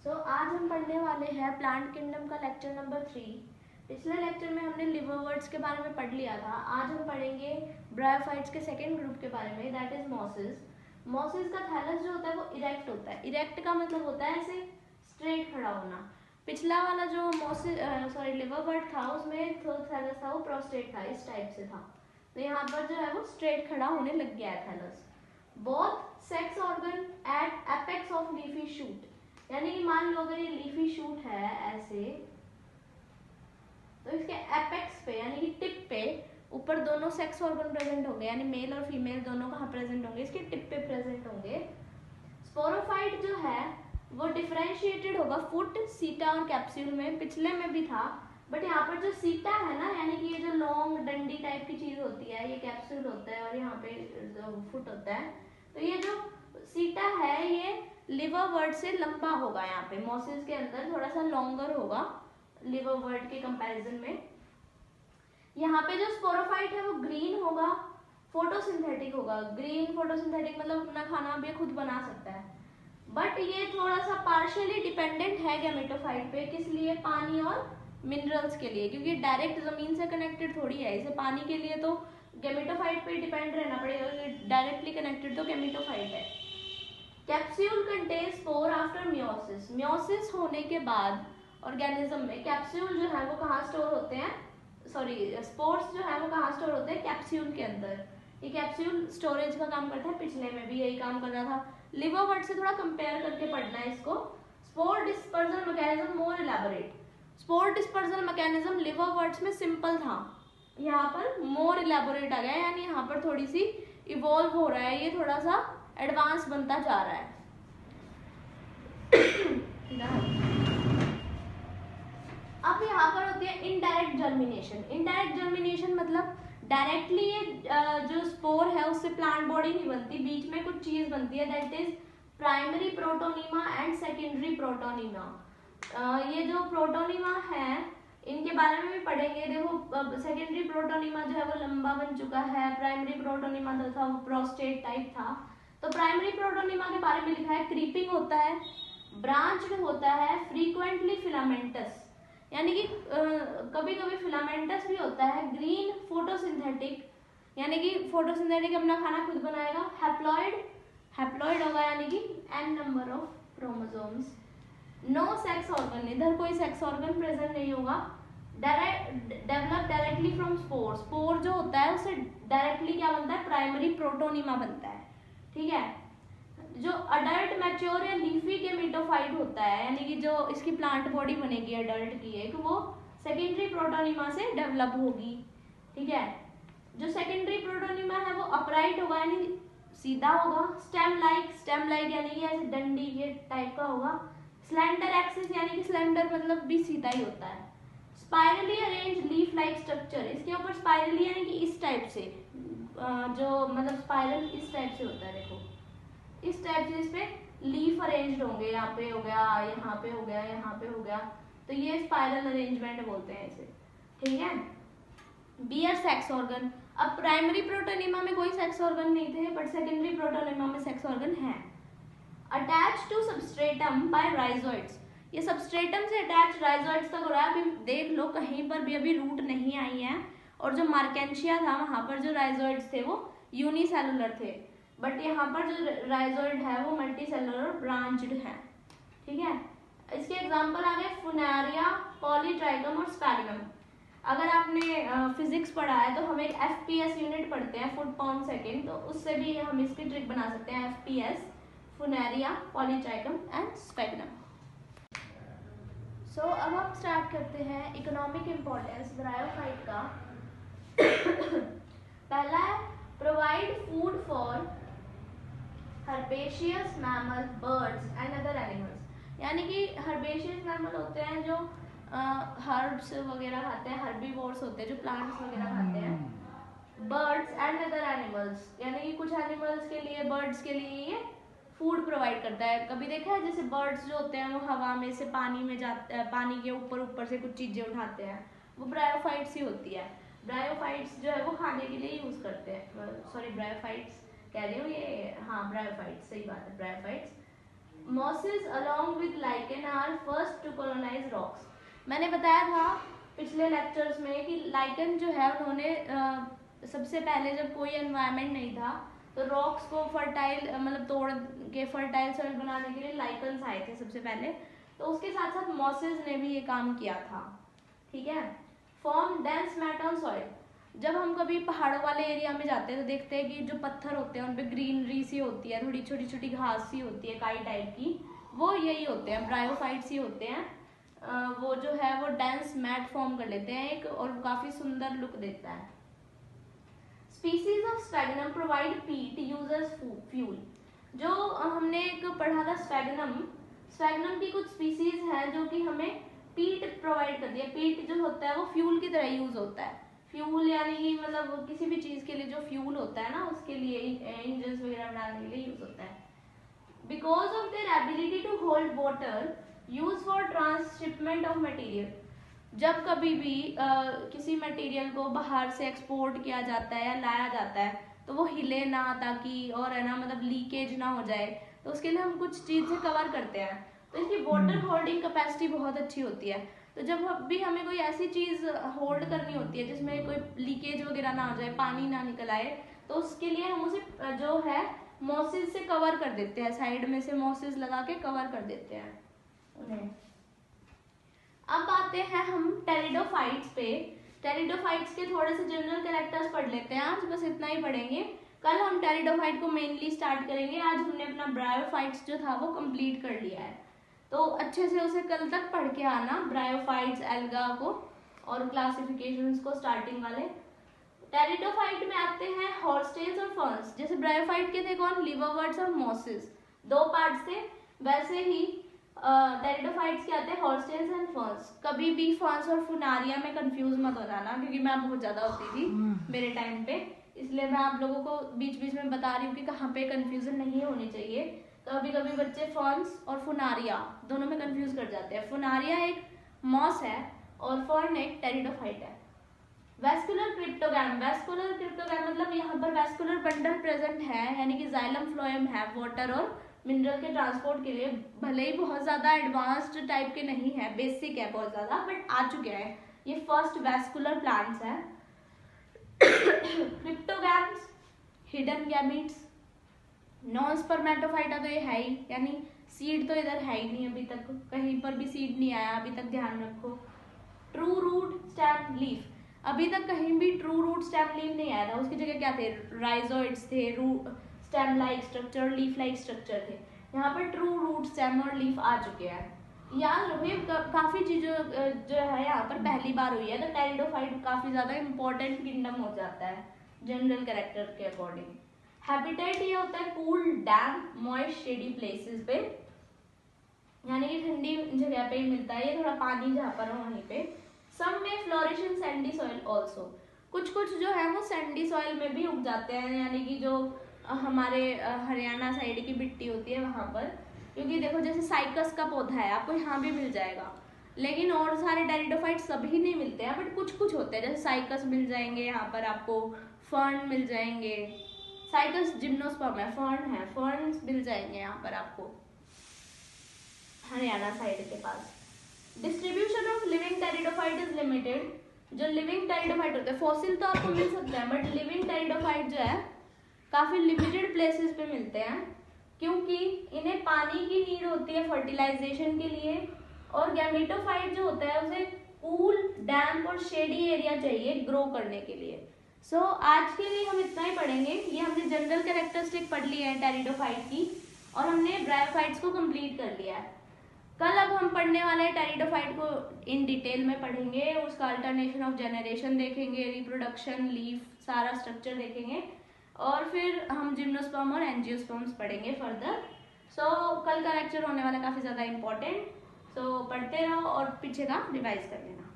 आज हम पढ़ने वाले हैं प्लांट किंगडम का लेक्चर नंबर 3। पिछले लेक्चर में हमने लिवरवर्ट्स के बारे में पढ़ लिया था। आज हम पढ़ेंगे ब्रायोफाइट्स के सेकेंड ग्रुप के बारे में, दैट इज मॉसेस। मॉसेस का थैलस जो होता है वो इरेक्ट होता है। इरेक्ट का मतलब होता है ऐसे स्ट्रेट खड़ा होना। पिछला वाला जो लिवरवर्ट था उसमें थैलस था वो प्रोस्ट्रेट था, इस टाइप से था। तो यहाँ पर जो है वो स्ट्रेट खड़ा होने लग गया है thallus. Both sex organ at apex of leafy shoot, यानी कि मान लो अगर ये लीफी शूट है ऐसे, तो इसके एपेक्स पे यानी कि टिप पे ऊपर दोनों सेक्स ऑर्गन प्रेजेंट होंगे, यानी मेल और फीमेल दोनों कहाँ प्रेजेंट होंगे, इसके टिप पे प्रेजेंट होंगे। स्पोरोफाइट जो है वो डिफरेंशिएटेड होगा फुट, सीटा और कैप्सूल में। पिछले में भी था, बट यहाँ पर जो सीटा है ना, यानी कि ये जो लॉन्ग डंडी टाइप की चीज होती है, ये कैप्सूल होता है और यहाँ पे फुट होता है। तो ये जो सीटा है ये लिवरवर्ट से लंबा होगा। यहाँ पे मॉसेस के अंदर थोड़ा सा लॉन्गर होगा लिवरवर्ट के कंपैरिजन में। यहाँ पे जो स्पोरोफाइट है वो ग्रीन होगा, फोटोसिंथेटिक होगा। ग्रीन फोटोसिंथेटिक मतलब अपना खाना भी खुद बना सकता है, बट ये थोड़ा सा पार्शियली डिपेंडेंट है गैमेटोफाइट पे। किस लिए? पानी और मिनरल्स के लिए, क्योंकि डायरेक्ट जमीन से कनेक्टेड थोड़ी है। इसे पानी के लिए तो गैमेटोफाइट पे डिपेंड रहना पड़ेगा, डायरेक्टली कनेक्टेड तो गैमेटोफाइट है। Capsule contains spore after meiosis. Meiosis होने के बाद ऑर्गेनिज्म में कैप्सूल जो है वो कहाँ स्टोर होते हैं, स्पोर्स जो है वो कहाँ स्टोर होते हैं? कैप्सूल के अंदर। ये कैप्सूल स्टोरेज का काम करता है, पिछले में भी यही काम कर रहा था। लिवरवर्ट से थोड़ा कंपेयर करके पढ़ना है इसको। स्पोर डिस्पर्जल मैकेनिज्म मोर इलैबोरेट। स्पोर डिस्पर्जल मैकेनिज्म लिवरवर्ट्स में सिंपल था, यहाँ पर मोर इलैबोरेट आ गया, यानी यहाँ पर थोड़ी सी इवॉल्व हो रहा है, ये थोड़ा सा एडवांस बनता जा रहा है। अब यहाँ पर होती है इनडायरेक्ट जर्मिनेशन। इनडायरेक्ट जर्मिनेशन मतलब डायरेक्टली ये जो स्पोर है उससे प्लांट बॉडी नहीं बनती, बीच में कुछ चीज बनती है, that is primary protonema and secondary protonema. ये जो प्रोटोनीमा है इनके बारे में भी पढ़ेंगे। देखो सेकेंडरी प्रोटोनीमा जो है वो लंबा बन चुका है, प्राइमरी प्रोटोनीमा जो था वो प्रोस्टेट टाइप था। तो प्राइमरी प्रोटोनीमा के बारे में लिखा है क्रीपिंग होता है, ब्रांच्ड होता है, फ्रीक्वेंटली फिलामेंटस, यानी कि कभी कभी फिलामेंटस भी होता है। ग्रीन फोटोसिंथेटिक, यानी कि फोटोसिंथेटिक अपना खाना खुद बनाएगा। हैप्लॉइड होगा, यानी कि n number of chromosomes. No sex organ, इधर कोई सेक्स ऑर्गन प्रेजेंट नहीं होगा। Develop directly from spore. Spore जो होता है उससे डायरेक्टली क्या बनता है? प्राइमरी प्रोटोनीमा बनता है, ठीक है। जो अडल्ट मैच्योर या लीफी गैमेटोफाइट होता है, यानी कि जो इसकी प्लांट बॉडी बनेगी अडल्ट की एक, वो सेकेंडरी प्रोटोनीमा से डेवलप होगी, ठीक है। जो सेकेंडरी प्रोटोनीमा है वो अपराइट होगा, यानी सीधा होगा। स्टेम लाइक यानी कि ऐसे डंडी के टाइप का होगा। स्लेंडर एक्सिस, यानी कि स्लेंडर मतलब भी सीधा ही होता है। Spirally arrange leaf like structure, इसके ऊपर स्पाइरली यानी कि इस टाइप से, जो मतलब स्पाइरल इस टाइप से होता है, देखो इस टाइप से इस पे लीफ अरेंज्ड होंगे, यहाँ पे हो गया, यहाँ पे हो गया, यहाँ पे हो गया, तो ये स्पाइरल अरेंजमेंट बोलते हैं इसे, ठीक है। Bear sex organ. अब प्राइमरी प्रोटोनीमा में कोई सेक्स ऑर्गन नहीं थे, बट सेकेंडरी प्रोटोनीमा में सेक्स ऑर्गन है। Attach to substratum by rhizoids, ये सबस्ट्रेटम से अटैच राइजोइड्स तक हो रहा है। अभी देख लो कहीं पर भी अभी रूट नहीं आई है, और जो मार्केंशिया था वहां पर जो राइजोइड्स थे वो यूनिसेलुलर थे, बट यहाँ पर जो राइजोइड है वो मल्टीसेलुलर ब्रांच्ड है, ठीक है। इसके एग्जांपल आ गए फुनारिया, पॉलीट्राइकम और स्पैगनम। अगर आपने फिजिक्स पढ़ा है तो हम एक FPS यूनिट पढ़ते हैं, फुट पाउंड सेकेंड, तो उससे भी हम इसकी ट्रिक बना सकते हैं। FPS, funaria, polytrichum and sphagnum. So अब हम स्टार्ट करते हैं इकोनॉमिक इम्पोर्टेंस ब्रायोफाइट का। पहला है provide food for herbaceous mammal, birds and other animals, यानी कि हर्बेशियस मैमल होते हैं जो हर्ब्स वगैरह खाते हैं, हर्बीवोर्स होते हैं जो प्लांट्स वगैरह खाते हैं। बर्ड्स एंड अदर एनिमल्स, यानी कि कुछ एनिमल्स के लिए, बर्ड्स के लिए ये फूड प्रोवाइड करता है। कभी देखा है जैसे बर्ड्स जो होते हैं वो हवा में से पानी में जाते हैं, पानी के ऊपर से कुछ चीजें उठाते हैं, वो ब्रायोफाइट्स ही होती है। ब्रायोफाइट्स जो है वो खाने के लिए यूज करते हैं, ब्रायोफाइट्स कह रही हूँ ये, हाँ ब्रायोफाइट्स, सही बात है, bryophytes. Mosses along with lichen are first to colonise rocks. मैंने बताया था पिछले लेक्चर्स में कि लाइकेन जो है उन्होंने सबसे पहले जब कोई एनवायरनमेंट नहीं था तो रॉक्स को फर्टाइल मतलब तोड़ के फर्टाइल सॉइल बनाने के लिए लाइकेन्स आए थे सबसे पहले। तो उसके साथ साथ मॉसेस ने भी ये काम किया था। ठीक है। Form dense mat on soil. जब हम कभी पहाड़ों वाले एरिया में जाते हैं तो देखते हैं कि जो पत्थर होते हैं उन पे ग्रीनरी सी होती है, थोड़ी छोटी छोटी घास सी होती है काई टाइप की, वो यही होते हैं, ब्रायोफाइट्स ही होते हैं। वो जो है वो डेंस मैट फॉर्म कर लेते हैं एक, और काफी सुंदर लुक देता है। स्पीसीज ऑफ स्फैगनम प्रोवाइड पीट यूज एज फ्यूल। जो हमने एक पढ़ा था स्फैगनम की कुछ स्पीसीज हैं जो कि हमें पीट प्रोवाइड करती है। पीट जो होता है वो फ्यूल की तरह यूज होता है। फ्यूल यानी कि मतलब किसी भी चीज के लिए जो फ्यूल होता है ना, उसके लिए इंजन वगैरह बनाने के लिए यूज होता है। Because of their ability to hold water use for transshipment of material. जब कभी भी किसी मटेरियल को बाहर से एक्सपोर्ट किया जाता है या लाया जाता है तो वो हिले ना, ताकि और है ना मतलब लीकेज ना हो जाए, तो उसके लिए हम कुछ चीज से कवर करते हैं। तो इसकी वाटर होल्डिंग कैपेसिटी बहुत अच्छी होती है। तो जब भी हमें कोई ऐसी चीज होल्ड करनी होती है जिसमें कोई लीकेज वगैरह ना हो जाए, पानी ना निकल आए, तो उसके लिए हम उसे जो है मॉसेस से कवर कर देते हैं, साइड में से मॉसेस लगा के कवर कर देते हैं उन्हें। अब आते हैं हम टेरिडोफाइट्स पे। टेरिडोफाइट्स के थोड़े से जनरल कैरेक्टर्स पढ़ लेते हैं, आज बस इतना ही पढ़ेंगे। कल हम टेरिडोफाइट को मेनली स्टार्ट करेंगे, आज हमने अपना ब्रायोफाइट्स जो था वो कंप्लीट कर लिया है। तो अच्छे से उसे कल तक पढ़ के आना, ब्रायोफाइट्स, एल्गा को और क्लासिफिकेशंस को स्टार्टिंग वाले। टेरिडोफाइट में आते हैं हॉर्स्टेन्स और फर्न्स। जैसे ब्रायोफाइट के थे कौन, लिवरवर्ट्स और मॉसेस, दो पार्ट्स थे। वैसे ही टेरिडोफाइट्स के आते हैं हॉर्स्टेन्स एंड फर्न्स। कभी भी फर्न्स और फुनारिया में कंफ्यूज मत हो जाना, क्योंकि मैं बहुत ज्यादा होती थी मेरे टाइम पे, इसलिए मैं आप लोगों को बीच बीच में बता रही हूँ कि कहाँ पे कंफ्यूजन नहीं होनी चाहिए। कभी कभी बच्चे फर्न्स और फुनारिया दोनों में कंफ्यूज कर जाते हैं। फुनारिया एक मॉस है और फर्न एक टेरिडोफाइट है। Vascular cryptogam. वेस्कुलर क्रिप्टोगैम मतलब यहाँ पर वेस्कुलर बंडल प्रेजेंट है, यानी कि जाइलम फ्लोएम है वाटर और मिनरल के ट्रांसपोर्ट के लिए। भले ही बहुत ज्यादा एडवांस्ड टाइप के नहीं है, बेसिक है बहुत ज्यादा, बट आ चुके हैं। ये फर्स्ट वेस्कुलर प्लांट्स है। Cryptogams, hidden gametes, non Spermatophyta तो ये है ही, यानी सीड तो इधर है ही नहीं, अभी तक कहीं पर भी सीड नहीं आया अभी तक, ध्यान रखो। ट्रू रूट स्टेम लीफ, अभी तक कहीं भी ट्रू रूट स्टेम लीफ नहीं आया था, उसकी जगह क्या थे, राइजोइड्स थे, root stem like structure, leaf like structure थे। यहाँ पर ट्रू रूट स्टेम और लीफ आ चुके हैं। याद रखिए काफी चीजों जो है यहाँ पर पहली बार हुई है, तो टेरिडोफाइट काफी ज्यादा इंपॉर्टेंट किंगडम हो जाता है जनरल कैरेक्टर के अकॉर्डिंग। हैबिटेट ये होता है कूल, डैम्प, मॉइस्ट, शेडी प्लेसेस पे, यानी कि ठंडी जगह पे ही मिलता है ये, थोड़ा पानी जहाँ पर हो वहीं पे। सम में फ्लोरिश इन सैंडी सॉइल ऑल्सो, कुछ कुछ जो है वो सैंडी सॉइल में भी उग जाते हैं, यानी कि जो हमारे हरियाणा साइड की मिट्टी होती है वहाँ पर। क्योंकि देखो जैसे साइकस का पौधा है, आपको यहाँ भी मिल जाएगा, लेकिन और सारे टेरिडोफाइट सभी नहीं मिलते हैं, बट कुछ कुछ होते हैं। जैसे साइकस मिल जाएंगे यहाँ पर आपको, फर्न मिल जाएंगे, साइकस जिम्नोस्पर्म है, फर्न है, फर्न मिल जाएंगे यहाँ पर आपको हरियाणा साइड के पास। Distribution of living pteridophyte is limited. जो लिविंग टेरिडोफाइट होते हैं, फॉसिल तो आपको मिल सकते हैं, बट लिविंग टेरिडोफाइट जो है काफी लिमिटेड प्लेसेस पे मिलते हैं, क्योंकि इन्हें पानी की नीड होती है फर्टिलाइजेशन के लिए, और गैमेटोफाइट जो होता है उसे कूल, डैम्प और शेडी एरिया चाहिए ग्रो करने के लिए। सो आज के लिए हम इतना ही पढ़ेंगे। ये हमने जनरल कैरेक्टरिस्टिक पढ़ ली है टेरिडोफाइट की, और हमने ब्रायोफाइट्स को कंप्लीट कर लिया है। कल अब हम पढ़ने वाले हैं टेरिडोफाइट को इन डिटेल में पढ़ेंगे, उसका अल्टरनेशन ऑफ जनरेशन देखेंगे, रिप्रोडक्शन, लीफ, सारा स्ट्रक्चर देखेंगे, और फिर हम जिम्नोस्पर्म और एंजियोस्पर्म्स पढ़ेंगे फर्दर। सो कल का लेक्चर होने वाला काफ़ी ज़्यादा इंपॉर्टेंट, सो पढ़ते रहो और पीछे का रिवाइज कर लेना।